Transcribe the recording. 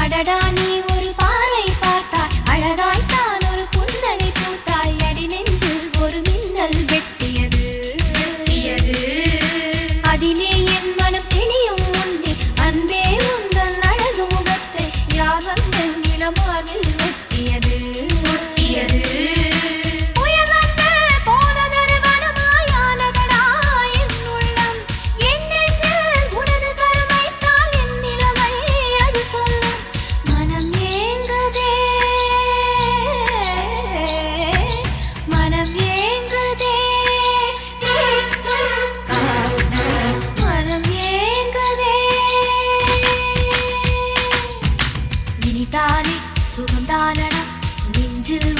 அடடா நீ ஒரு பார்வை பார்த்தாய் அழகாய்த்தான் ஒரு புன்னகை பூத்தாய் அடி நெஞ்சில் ஒரு மின்னல் வெட்டியது அதிலே என் மனம் தெளியும் உண்டே அன்பே உந்தன் அழகு முகத்தை யார் வந்து நிலமாவில் ஒட்டியது சுகந்தானடா நெஞ்சில்